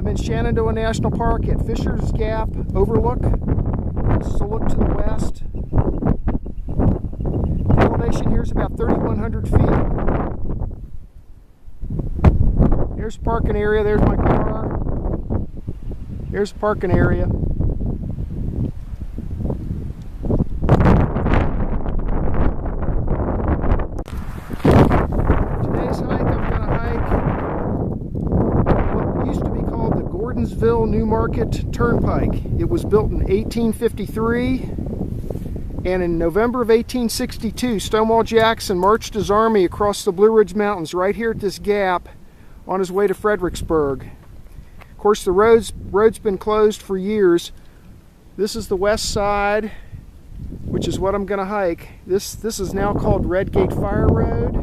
in Shenandoah National Park at Fisher's Gap Overlook. This is a look to the west. The elevation here is about 3,100 feet. There's the parking area. There's my car. There's the parking area. Today's hike, I'm going to hike what used to be called the Gordonsville Newmarket Turkpike. It was built in 1853, and in November of 1862, Stonewall Jackson marched his army across the Blue Ridge Mountains right here at this gap on his way to Fredericksburg. Of course, the road's been closed for years. This is the west side, which is what I'm going to hike. This is now called Redgate Fireroad.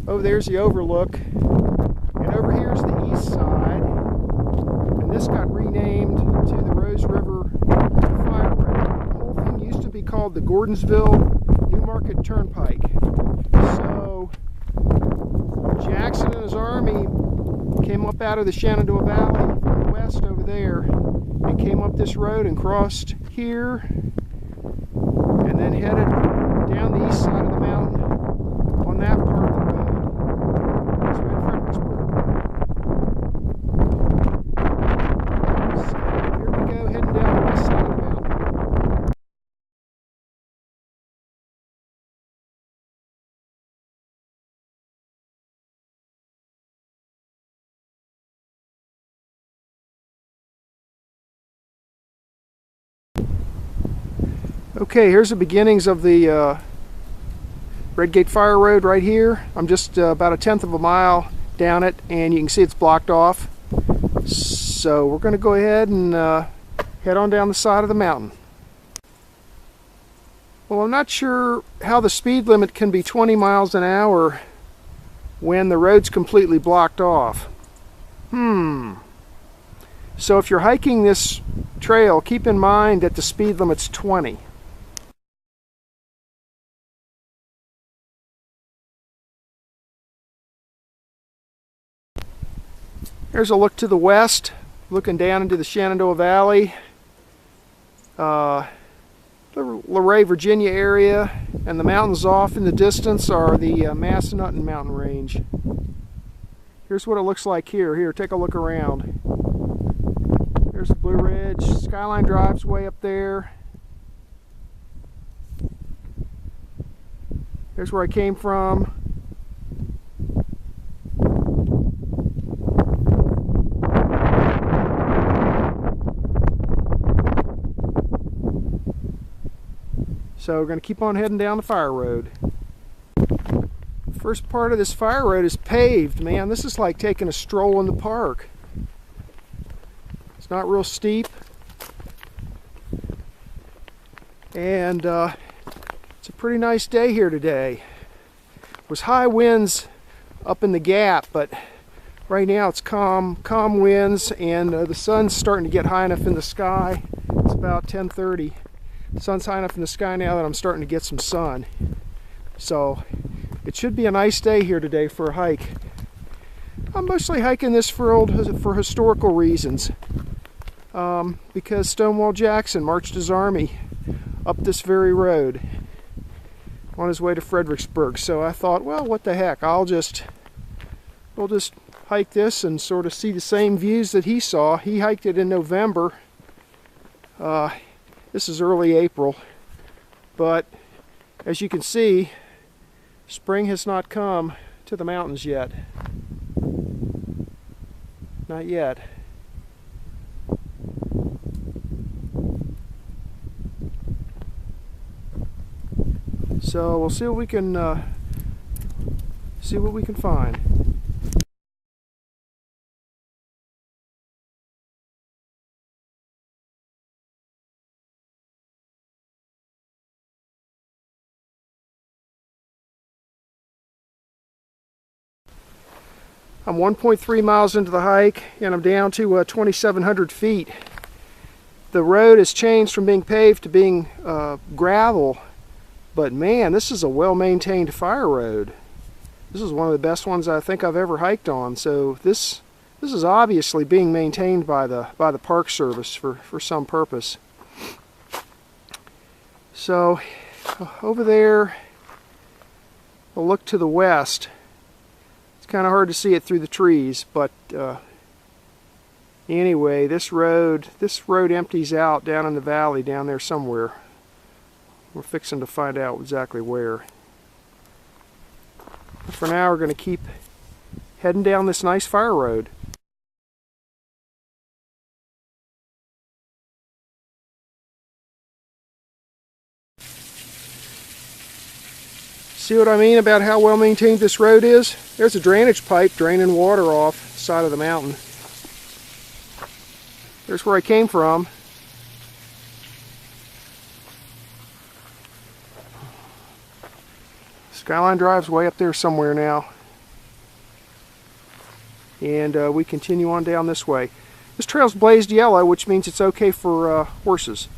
Over there's the Overlook, and over here's the east side, and this got renamed to the Rose River Fireroad. The whole thing used to be called the Gordonsville Newmarket Turkpike. So Jackson and his army came up out of the Shenandoah Valley from the west over there and came up this road and crossed here and then headed down the east side of the mountain on that part of the road. It's right in Fredericksburg. So here we go, heading down the west side of the mountain. Okay, here's the beginnings of the Redgate Fireroad right here. I'm just about 1/10 of a mile down it, and you can see it's blocked off. So we're going to go ahead and head on down the side of the mountain. Well, I'm not sure how the speed limit can be 20 miles an hour when the road's completely blocked off. So if you're hiking this trail, keep in mind that the speed limit's 20. Here's a look to the west, looking down into the Shenandoah Valley, the Luray, Virginia area, and the mountains off in the distance are the Massanutten Mountain Range. Here's what it looks like here. Here, take a look around. There's the Blue Ridge. Skyline Drive's way up there. There's where I came from. So we're going to keep on heading down the fire road. First part of this fire road is paved. Man, this is like taking a stroll in the park. It's not real steep. And it's a pretty nice day here today. It was high winds up in the gap, but right now it's calm winds, and the sun's starting to get high enough in the sky. It's about 10:30. The sun's high enough in the sky now that I'm starting to get some sun. So it should be a nice day here today for a hike. I'm mostly hiking this for historical reasons. Because Stonewall Jackson marched his army up this very road on his way to Fredericksburg. So I thought, well, what the heck, we'll just hike this and sort of see the same views that he saw. He hiked it in November. This is early April, but as you can see, spring has not come to the mountains yet. Not yet. So we'll see what we can find. I'm 1.3 miles into the hike, and I'm down to 2,700 feet. The road has changed from being paved to being gravel, but man, this is a well-maintained fire road. This is one of the best ones I think I've ever hiked on, so this This is obviously being maintained by the Park Service for some purpose. So over there, we'll look to the west. It's kind of hard to see it through the trees, but anyway, this road empties out down in the valley down there somewhere. We're fixing to find out exactly where. But for now, we're going to keep heading down this nice fire road. See what I mean about how well maintained this road is? There's a drainage pipe draining water off the side of the mountain. There's where I came from. Skyline Drive's way up there somewhere now. And we continue on down this way. This trail's blazed yellow, which means it's okay for horses.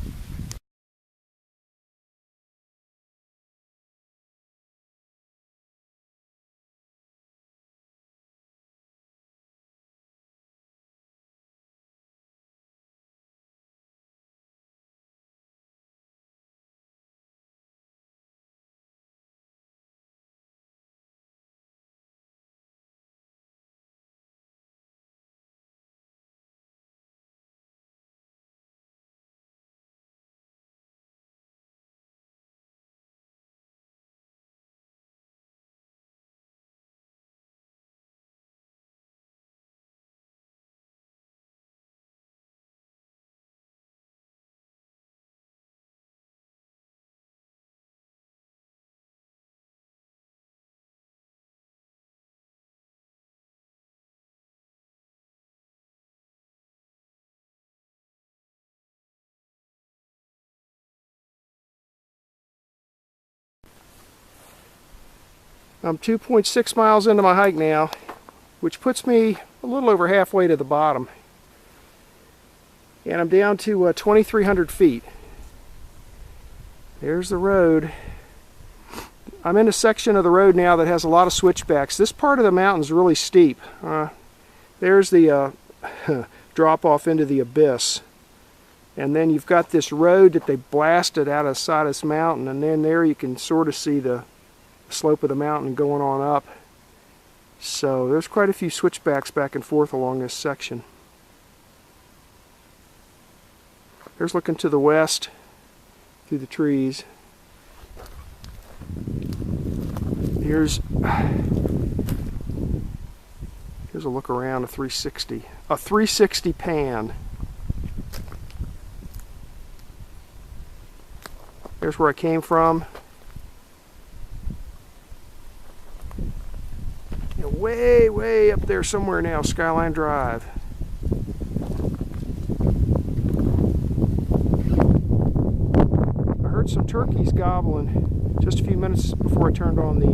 I'm 2.6 miles into my hike now, which puts me a little over halfway to the bottom. And I'm down to 2,300 feet. There's the road. I'm in a section of the road now that has a lot of switchbacks. This part of the mountain is really steep. There's the drop off into the abyss. And then you've got this road that they blasted out of the side of this mountain, and then there you can sort of see the slope of the mountain going on up. So there's quite a few switchbacks back and forth along this section. There's looking to the west through the trees. Here's a look around, a 360. A 360 pan. There's where I came from. Way up there somewhere now, Skyline Drive. I heard some turkeys gobbling just a few minutes before I turned on the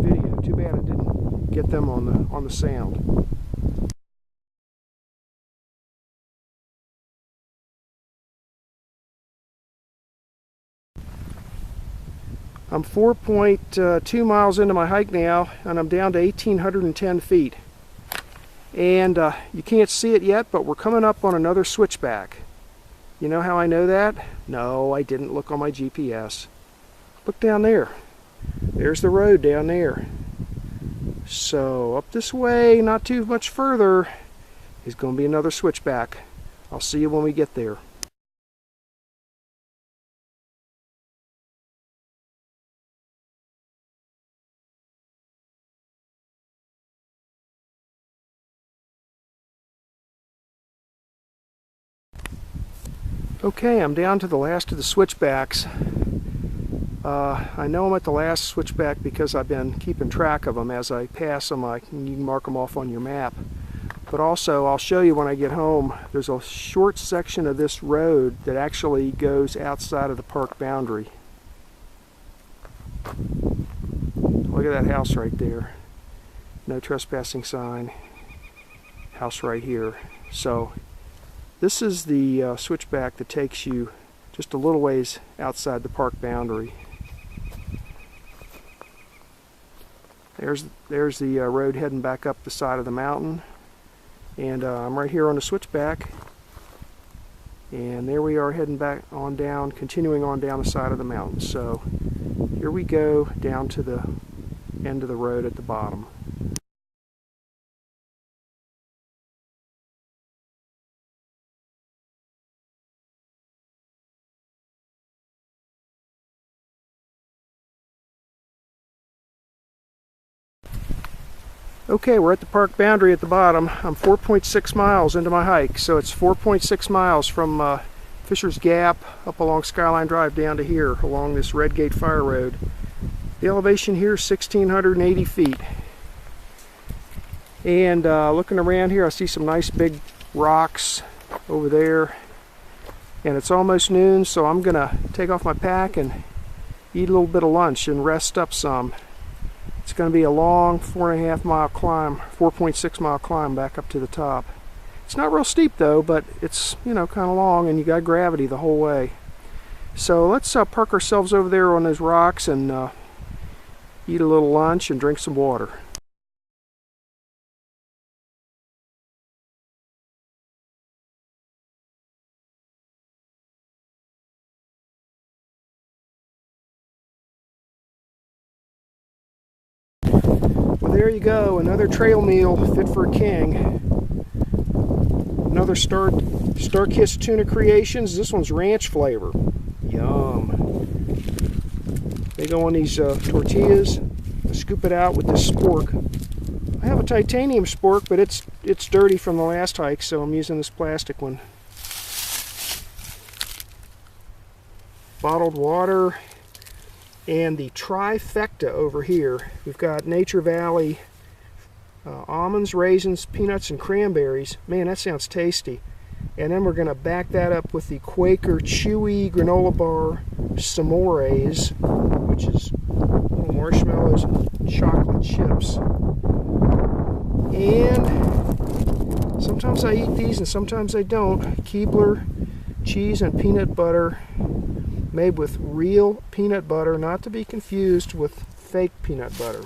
video. Too bad I didn't get them on the sound. I'm 4.2 miles into my hike now, and I'm down to 1,810 feet. And you can't see it yet, but we're coming up on another switchback. You know how I know that? No, I didn't look on my GPS. Look down there. There's the road down there. So up this way, not too much further, is going to be another switchback. I'll see you when we get there. Okay, I'm down to the last of the switchbacks. I know I'm at the last switchback because I've been keeping track of them. As I pass them, you can mark them off on your map. But also, I'll show you when I get home, there's a short section of this road that actually goes outside of the park boundary. Look at that house right there. No trespassing sign. House right here. So this is the switchback that takes you just a little ways outside the park boundary. There's the road heading back up the side of the mountain. And I'm right here on the switchback. And there we are heading back on down, continuing on down the side of the mountain. So here we go down to the end of the road at the bottom. Okay, we're at the park boundary at the bottom. I'm 4.6 miles into my hike, so it's 4.6 miles from Fisher's Gap up along Skyline Drive down to here along this Redgate Fireroad. The elevation here is 1,680 feet. And looking around here, I see some nice big rocks over there. And it's almost noon, so I'm gonna take off my pack and eat a little bit of lunch and rest up some. It's going to be a long 4.5 mile climb, 4.6 mile climb back up to the top. It's not real steep though, but it's, you know, kind of long, and you got gravity the whole way. So let's park ourselves over there on those rocks and eat a little lunch and drink some water. Well, there you go, another trail meal fit for a king. Another Star-Kissed tuna creations. This one's ranch flavor. Yum. They go on these tortillas. I scoop it out with this spork. I have a titanium spork, but it's dirty from the last hike, so I'm using this plastic one. Bottled water. And the trifecta over here, we've got Nature Valley almonds, raisins, peanuts, and cranberries. Man, that sounds tasty. And then we're going to back that up with the Quaker Chewy Granola Bar S'mores, which is little marshmallows and chocolate chips. And sometimes I eat these and sometimes I don't. Keebler cheese and peanut butter, made with real peanut butter, not to be confused with fake peanut butter.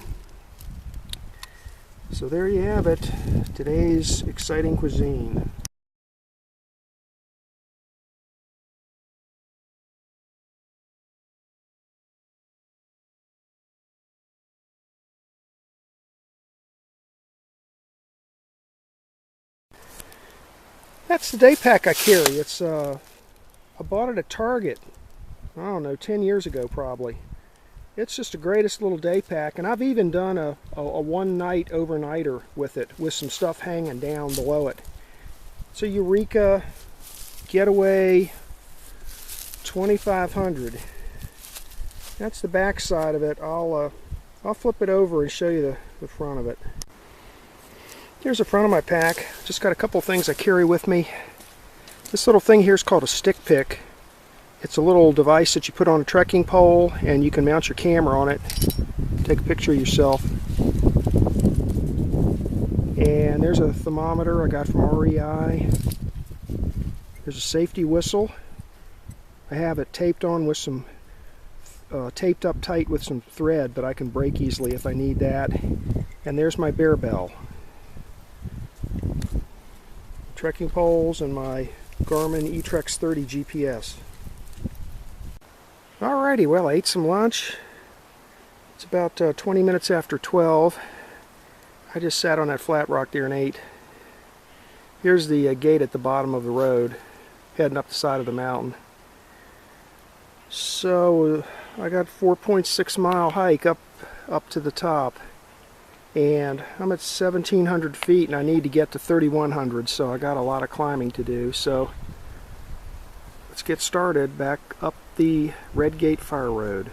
So there you have it, today's exciting cuisine. That's the Daypack I carry. It's I bought it at Target, I don't know, 10 years ago probably. It's just the greatest little day pack, and I've even done a one-night overnighter with it, with some stuff hanging down below it. It's a Eureka Getaway 2500. That's the back side of it. I'll flip it over and show you the front of it. Here's the front of my pack. Just got a couple things I carry with me. This little thing here is called a stick pick. It's a little device that you put on a trekking pole, and you can mount your camera on it. Take a picture of yourself. And there's a thermometer I got from REI. There's a safety whistle. I have it taped on with some, taped up tight with some thread, but I can break easily if I need that. And there's my bear bell. Trekking poles and my Garmin eTrex 30 GPS. Alrighty, well, I ate some lunch. It's about 20 minutes after 12. I just sat on that flat rock there and ate. Here's the gate at the bottom of the road, heading up the side of the mountain. So I got 4.6 mile hike up to the top, and I'm at 1,700 feet, and I need to get to 3,100, so I got a lot of climbing to do. So let's get started back up the Redgate Fireroad.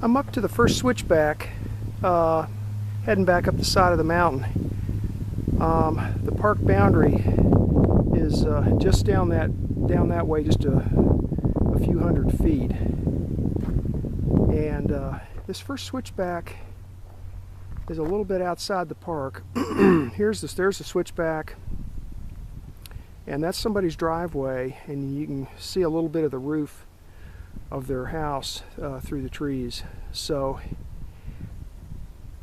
I'm up to the first switchback, heading back up the side of the mountain. The park boundary is just down that way, just a few hundred feet. And this first switchback is a little bit outside the park. There's the switchback, and that's somebody's driveway, and you can see a little bit of the roof of their house through the trees. So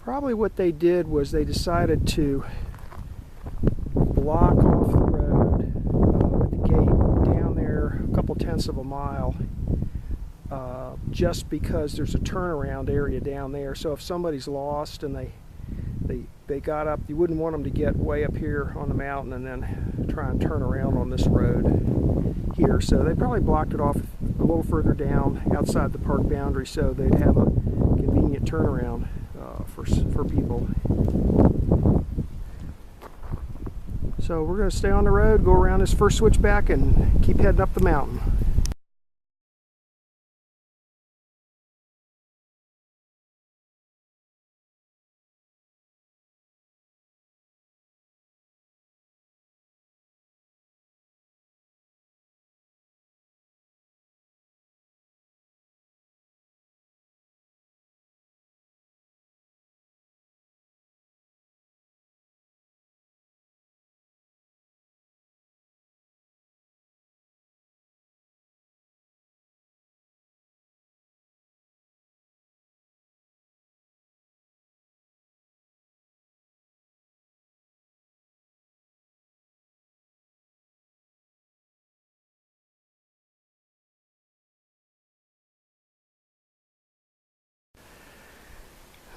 probably what they did was they decided to block off the road with the gate down there a couple tenths of a mile, just because there's a turnaround area down there. So if somebody's lost and they got up, you wouldn't want them to get way up here on the mountain and then try and turn around on this road here. So they probably blocked it off a little further down outside the park boundary so they'd have a convenient turnaround for people. So we're going to stay on the road, go around this first switchback, and keep heading up the mountain.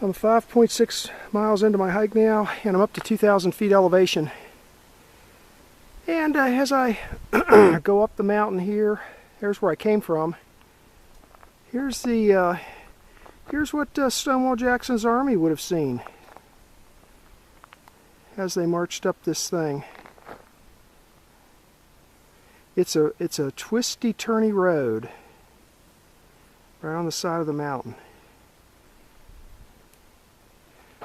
I'm 5.6 miles into my hike now, and I'm up to 2,000 feet elevation. And as I go up the mountain here, here's where I came from. Here's what Stonewall Jackson's army would have seen as they marched up this thing. It's a twisty, turny road right on the side of the mountain.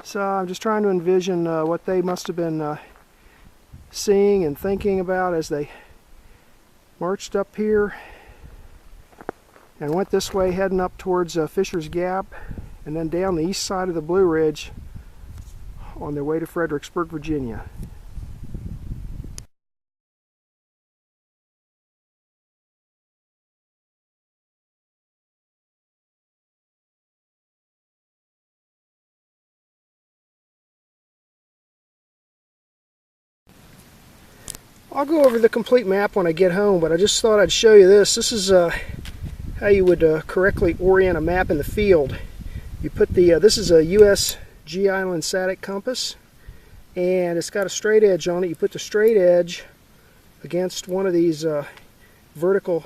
So I'm just trying to envision what they must have been seeing and thinking about as they marched up here and went this way, heading up towards Fisher's Gap, and then down the east side of the Blue Ridge on their way to Fredericksburg, Virginia. I'll go over the complete map when I get home, but I just thought I'd show you this. This is how you would correctly orient a map in the field. You put this is a US G Island static compass, and it's got a straight edge on it. You put the straight edge against one of these vertical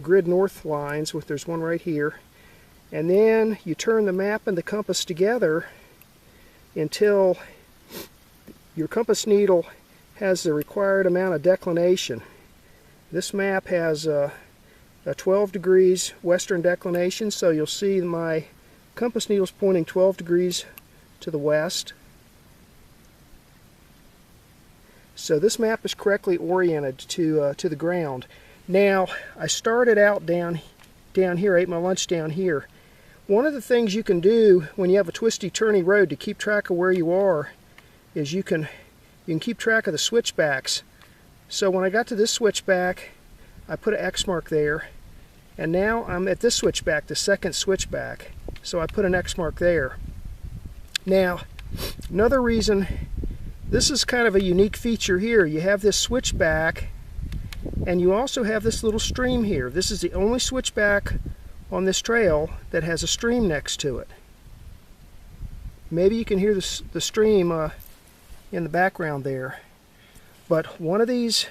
grid north lines, there's one right here, and then you turn the map and the compass together until your compass needle has the required amount of declination. This map has a 12 degrees western declination, so you'll see my compass needle's pointing 12 degrees to the west. So this map is correctly oriented to the ground. Now, I started out down here, ate my lunch down here. One of the things you can do when you have a twisty, turny road to keep track of where you are is you can keep track of the switchbacks. So when I got to this switchback, I put an X mark there, and now I'm at this switchback, the second switchback, so I put an X mark there. Now, another reason, this is kind of a unique feature here. You have this switchback, and you also have this little stream here. This is the only switchback on this trail that has a stream next to it. Maybe you can hear the stream in the background there, but one of these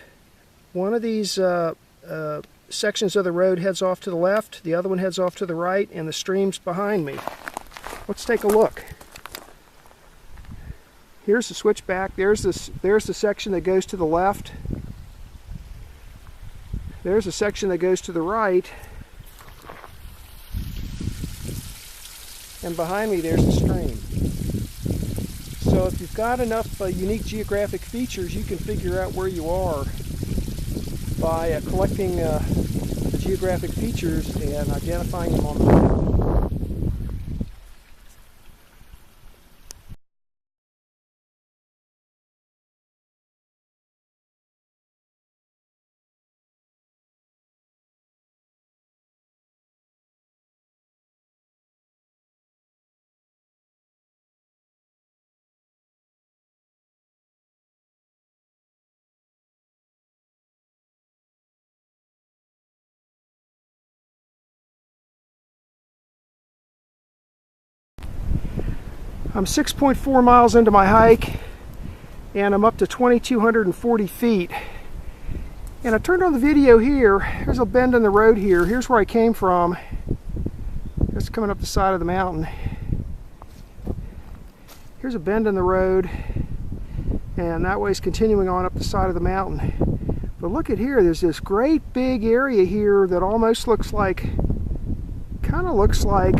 sections of the road heads off to the left, the other one heads off to the right, and the stream's behind me. Let's take a look. Here's the switchback. There's the section that goes to the left. There's a section that goes to the right, and behind me there's the stream. So if you've got enough unique geographic features, you can figure out where you are by collecting the geographic features and identifying them on the map. I'm 6.4 miles into my hike, and I'm up to 2,240 feet. And I turned on the video here. There's a bend in the road here. Here's where I came from. It's coming up the side of the mountain. Here's a bend in the road, and that way is continuing on up the side of the mountain. But look at here, there's this great big area here that almost looks like, kind of looks like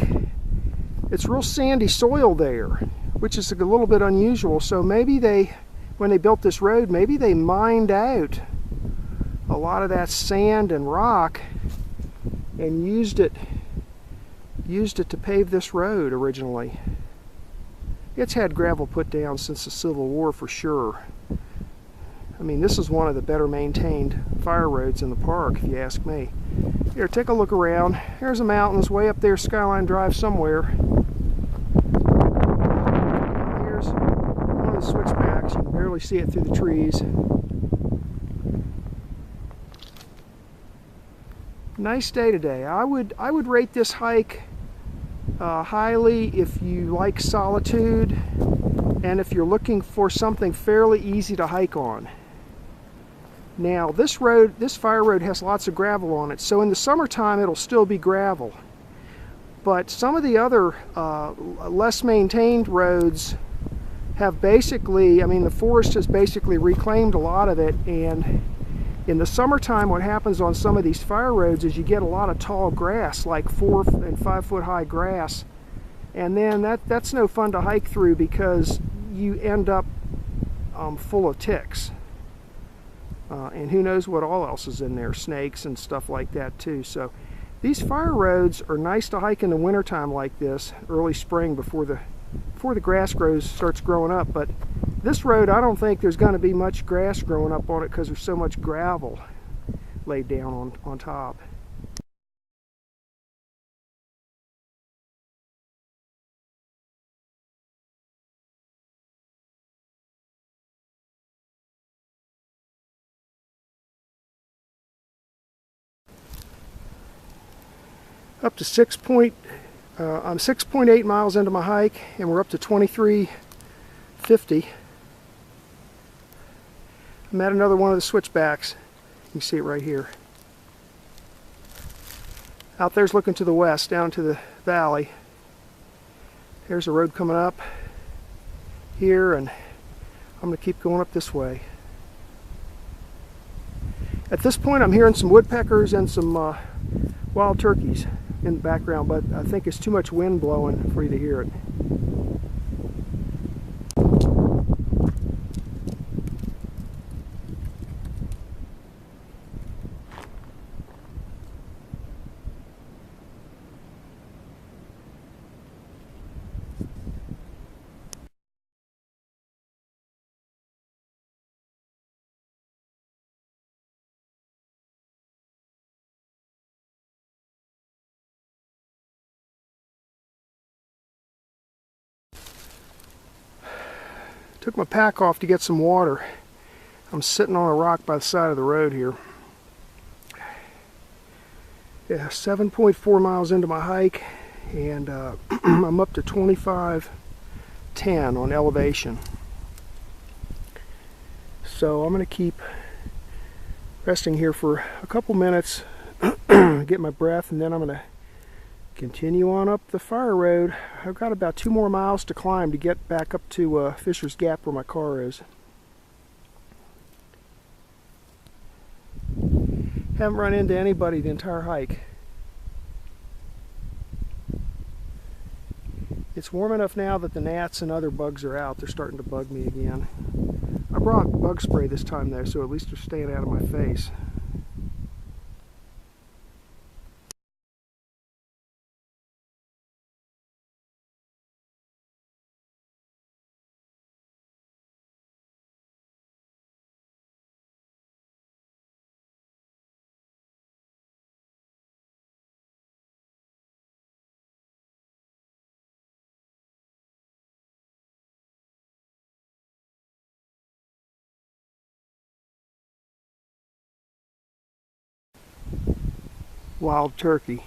it's real sandy soil there, which is a little bit unusual. So maybe they, when they built this road, maybe they mined out a lot of that sand and rock and used it to pave this road originally. It's had gravel put down since the Civil War for sure. I mean, this is one of the better maintained fire roads in the park, if you ask me. Here, take a look around. There's the mountains way up there, Skyline Drive somewhere. Here's one of the switchbacks. You can barely see it through the trees. Nice day today. I would rate this hike highly if you like solitude and if you're looking for something fairly easy to hike on. Now this fire road has lots of gravel on it, so in the summertime it'll still be gravel. But some of the other less maintained roads have basically, I mean, the forest has basically reclaimed a lot of it, and in the summertime what happens on some of these fire roads is you get a lot of tall grass, like 4 and 5 foot high grass, and then that's no fun to hike through because you end up full of ticks. And who knows what all else is in there, snakes and stuff like that too. So these fire roads are nice to hike in the wintertime like this, early spring, before the grass starts growing up. But this road, I don't think there's going to be much grass growing up on it because there's so much gravel laid down on top. Up to I'm 6.8 miles into my hike, and we're up to 2350. I'm at another one of the switchbacks. You can see it right here. Out there's looking to the west, down to the valley. There's a road coming up here, and I'm going to keep going up this way. At this point I'm hearing some woodpeckers and some wild turkeys in the background, but I think it's too much wind blowing for you to hear it. Took my pack off to get some water. I'm sitting on a rock by the side of the road here. Yeah, 7.4 miles into my hike, and I'm up to 2510 on elevation. So I'm going to keep resting here for a couple minutes, get my breath, and then I'm going to continue on up the fire road. I've got about 2 more miles to climb to get back up to Fisher's Gap where my car is. Haven't run into anybody the entire hike. It's warm enough now that the gnats and other bugs are out. They're starting to bug me again. I brought bug spray this time though, so at least they're staying out of my face. wild turkey.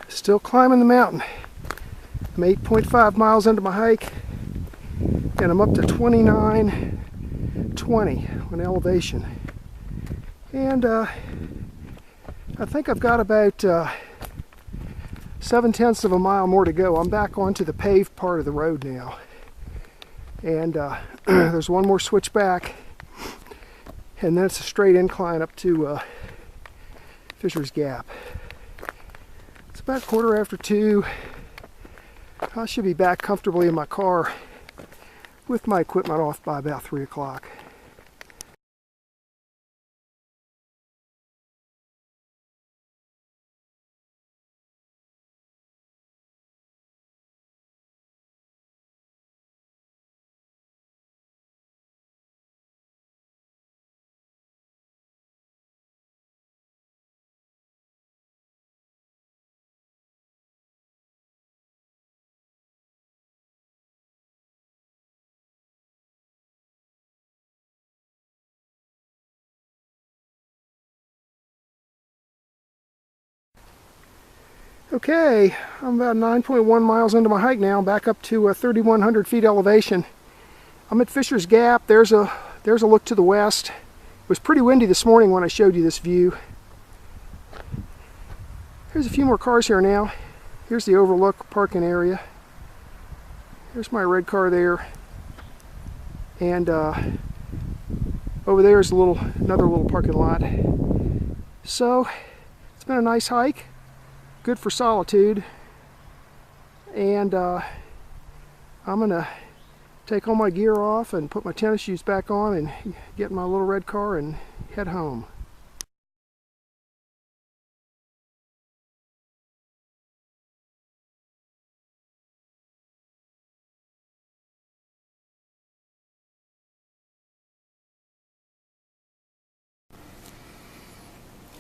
Still climbing the mountain. I'm 8.5 miles into my hike, and I'm up to 2920 on elevation. And I think I've got about 7/10 of a mile more to go. I'm back onto the paved part of the road now. And there's one more switchback, and then it's a straight incline up to Fisher's Gap. It's about 2:15. I should be back comfortably in my car with my equipment off by about 3 o'clock. Okay, I'm about 9.1 miles into my hike now, back up to 3,100 feet elevation. I'm at Fisher's Gap. There's a look to the west. It was pretty windy this morning when I showed you this view. There's a few more cars here now. Here's the Overlook parking area. Here's my red car there. And over there is another little parking lot. So, it's been a nice hike. Good for solitude, and I'm gonna take all my gear off and put my tennis shoes back on and get in my little red car and head home.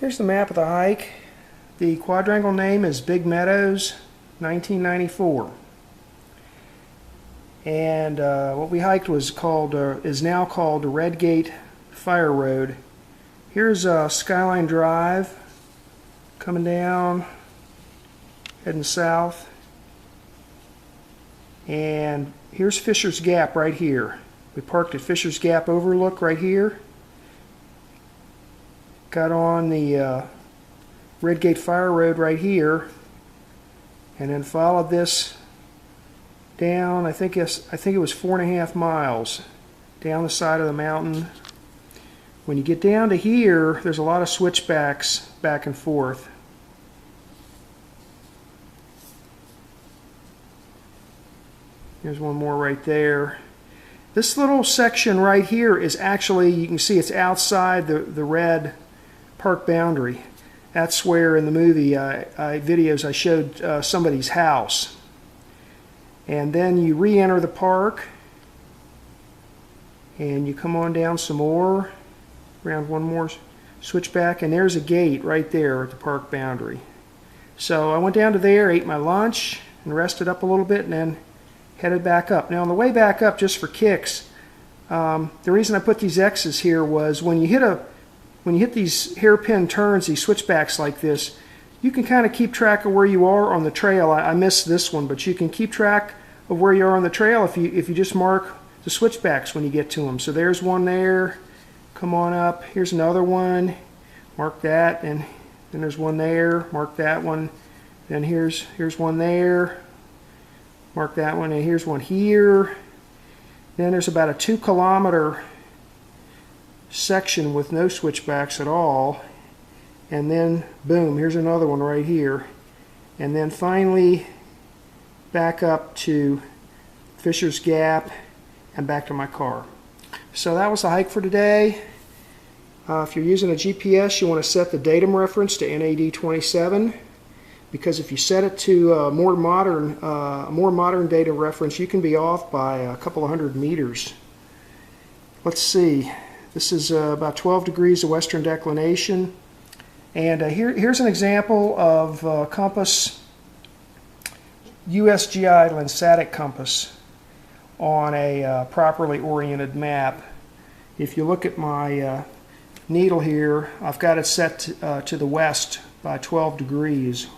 Here's the map of the hike. The quadrangle name is Big Meadows, 1994. And what we hiked was is now called the Redgate Fireroad. Here's Skyline Drive coming down, heading south. And here's Fisher's Gap right here. We parked at Fisher's Gap Overlook right here. Got on the Redgate Fireroad right here, and then followed this down. I think it was 4.5 miles down the side of the mountain. When you get down to here, there's a lot of switchbacks back and forth. There's one more right there. This little section right here is actually, you can see it's outside the red park boundary. That's where in the movie videos I showed somebody's house. And then you re-enter the park, and you come on down some more, around one more switchback, and there's a gate right there at the park boundary. So I went down to there, ate my lunch, and rested up a little bit, and then headed back up. Now on the way back up, just for kicks, the reason I put these X's here was when you hit these hairpin turns, these switchbacks like this, you can kind of keep track of where you are on the trail. I missed this one, but you can keep track of where you are on the trail if you just mark the switchbacks when you get to them. So there's one there. Come on up. Here's another one. Mark that, and then there's one there. Mark that one. Then here's one there. Mark that one, and here's one here. Then there's about a 2-kilometer section with no switchbacks at all, and then boom, here's another one right here, and then finally back up to Fisher's Gap, and back to my car. So that was the hike for today. If you're using a GPS, you want to set the datum reference to NAD 27, because if you set it to a more modern data reference, you can be off by a couple of hundred meters. Let's see. This is about 12 degrees of western declination. And here's an example of compass, USGI Landsat compass on a properly oriented map. If you look at my needle here, I've got it set to the west by 12 degrees,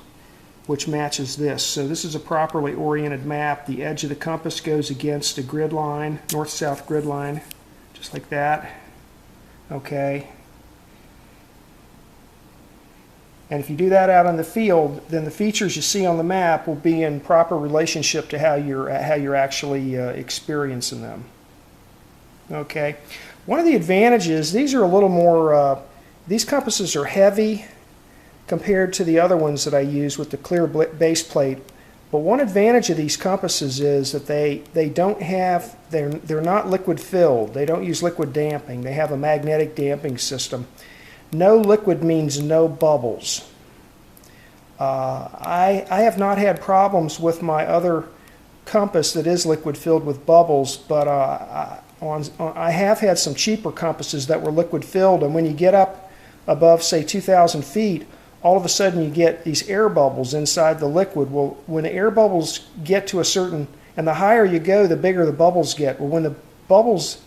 which matches this. So this is a properly oriented map. The edge of the compass goes against a grid line, north-south grid line, just like that. Okay. And if you do that out on the field, then the features you see on the map will be in proper relationship to how you're actually experiencing them. Okay. One of the advantages, these are a little more, these compasses are heavy compared to the other ones that I use with the clear base plate. But one advantage of these compasses is that they don't have, they're not liquid filled. They don't use liquid damping. They have a magnetic damping system. No liquid means no bubbles. I have not had problems with my other compass that is liquid filled with bubbles, but I have had some cheaper compasses that were liquid filled, and when you get up above, say, 2,000 feet, all of a sudden you get these air bubbles inside the liquid. Well, when the air bubbles get to a certain, and the higher you go, the bigger the bubbles get. Well, when the bubbles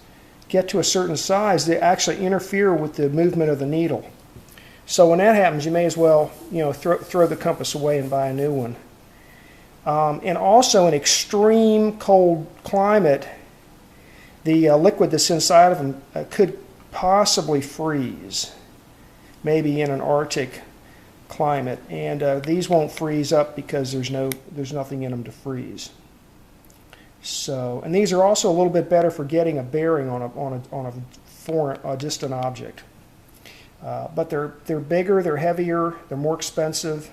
get to a certain size, they actually interfere with the movement of the needle. So when that happens, you may as well, throw the compass away and buy a new one. And also in extreme cold climate, the liquid that's inside of them could possibly freeze, maybe in an Arctic climate. And these won't freeze up because there's nothing in them to freeze. So, and these are also a little bit better for getting a bearing on a distant object. But they're bigger, they're heavier, they're more expensive.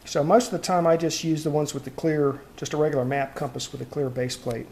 So most of the time I just use the ones with the clear, just a regular map compass with a clear base plate.